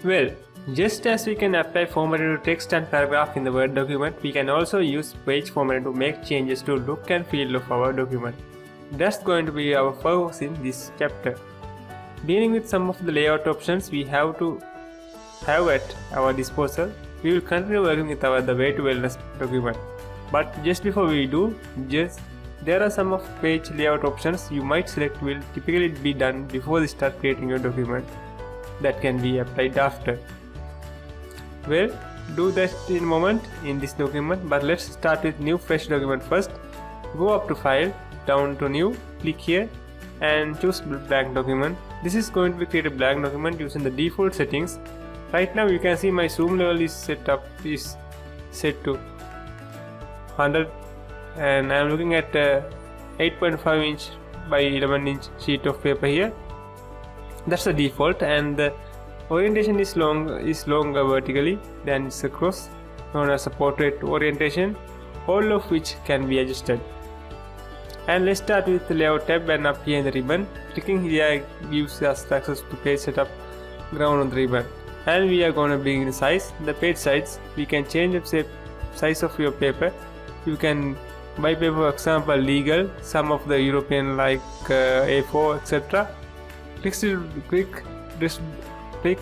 Well, just as we can apply formatting to text and paragraph in the Word document, we can also use page formatting to make changes to look and feel of our document. That's going to be our focus in this chapter. Dealing with some of the layout options we have at our disposal, we will continue working with the Way to Wellness document. But just before we do, there are some of page layout options you might select will typically be done before you start creating your document that can be applied after. Well, do that in a moment in this document, but let's start with new fresh document first. Go up to File, down to New, click here and choose blank document. This is going to create a blank document using the default settings. Right now you can see my zoom level is set to 100 and I am looking at 8.5 inch by 11 inch sheet of paper here. That's the default, and the orientation is longer vertically than it's across, known as a portrait orientation, all of which can be adjusted. And let's start with the layout tab, and up here in the ribbon, clicking here gives us access to page setup ground on the ribbon. And we are going to bring the size, the page size. We can change the size of your paper. You can buy paper, for example legal, some of the European like A4 etc. Click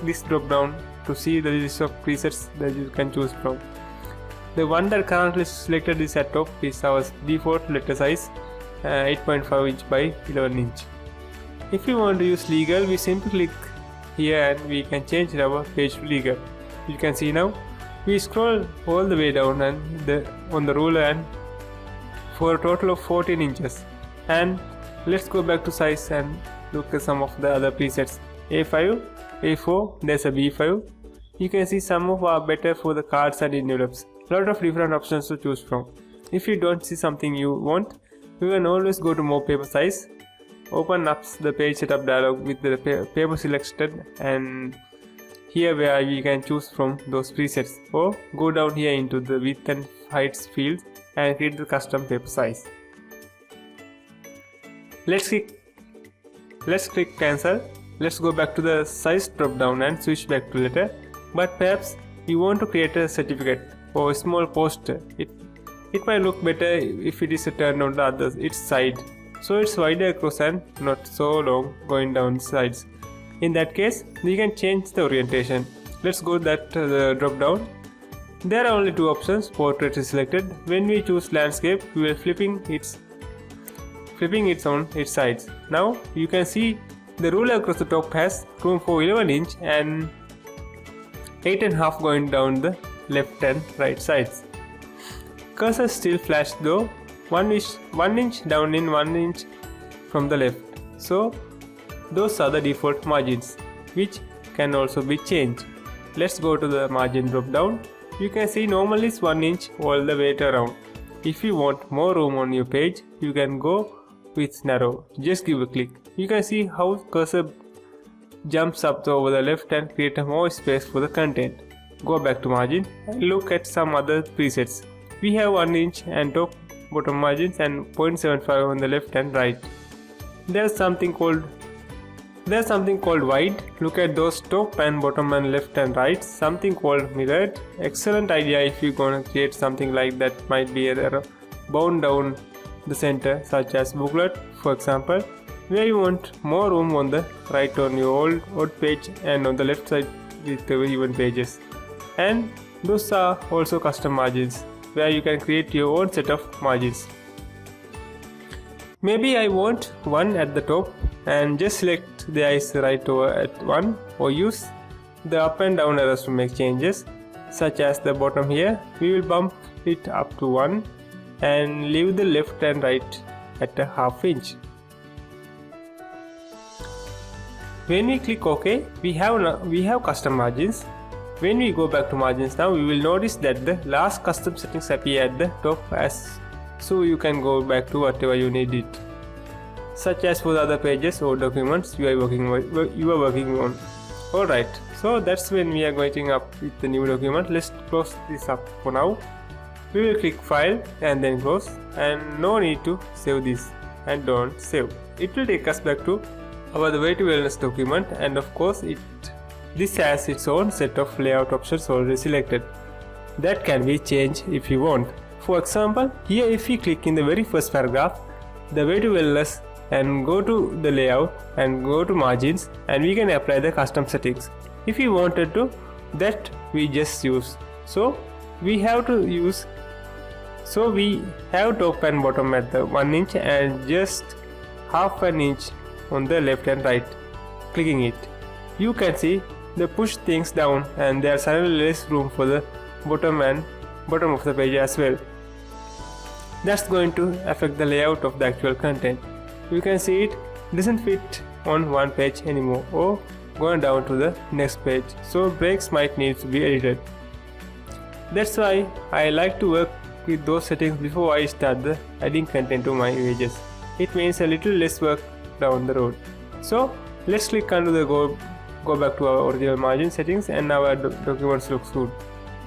this drop down to see the list of presets that you can choose from. The one that currently selected is at top is our default letter size, 8.5 inch by 11 inch. If you want to use legal, we simply click here and we can change our page to legal. You can see now we scroll all the way down and on the ruler and for a total of 14 inches. And let's go back to size and look at some of the other presets. A5, A4, there's a B5. You can see some of are better for the cards and envelopes. Lot of different options to choose from. If you don't see something you want, you can always go to more paper size, open up the page setup dialog with the paper selected, and here where we can choose from those presets, or go down here into the width and heights fields and create the custom paper size. Let's click cancel. Let's go back to the size drop down and switch back to letter. But perhaps you want to create a certificate or a small poster. It might look better if it is turned on its side, so it's wider across and not so long going down the sides. In that case, we can change the orientation. Let's go that drop down. There are only two options. Portrait is selected. When we choose landscape, we will flipping it on its sides. Now you can see the ruler across the top has room for 11 inch and 8.5 going down the left and right sides. Cursor still flash though, 1 inch down in 1 inch from the left. So those are the default margins, which can also be changed. Let's go to the margin drop down. You can see normally it's 1 inch all the way around. If you want more room on your page, you can go with narrow. Just give a click. You can see how cursor jumps up over the left and create more space for the content. Go back to margin and look at some other presets. We have 1 inch and top bottom margins and 0.75 on the left and right. There's something called wide. Look at those top and bottom and left and right. Something called mirrored. Excellent idea if you're gonna create something like that. Might be bound down the center, such as booklet for example, where you want more room on the right on your old page and on the left side with the even pages. And those are also custom margins where you can create your own set of margins. Maybe I want one at the top and just select the eyes right over at 1, or use the up and down arrows to make changes, such as the bottom here. We will bump it up to 1 and leave the left and right at a ½ inch. When we click OK, we have custom margins. When we go back to margins now, we will notice that the last custom settings appear at the top, so you can go back to whatever you need it, such as for the other pages or documents you are working on. Alright, so that's when we are going up with the new document. Let's close this up for now. We will click File and then Close, and no need to save this, and don't save. It will take us back to our The Way to Wellness document, and of course it This has its own set of layout options already selected. That can be changed if you want. For example, here if we click in the very first paragraph, the way to wellness, and go to the layout and go to margins, and we can apply the custom settings. If we wanted to, that we just use. So we have top and bottom at the 1 inch and just half an inch on the left and right. Clicking it, you can see the push things down, and there's suddenly less room for the bottom of the page as well. That's going to affect the layout of the actual content. You can see it doesn't fit on one page anymore or going down to the next page, so breaks might need to be edited. That's why I like to work with those settings before I start the adding content to my pages. It means a little less work down the road. So let's click onto the go back to our original margin settings, and our documents looks good.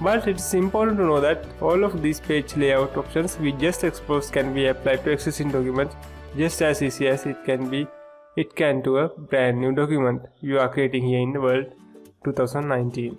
But it's important to know that all of these page layout options we just exposed can be applied to existing documents just as easy as it can to a brand new document you are creating here in the world 2019.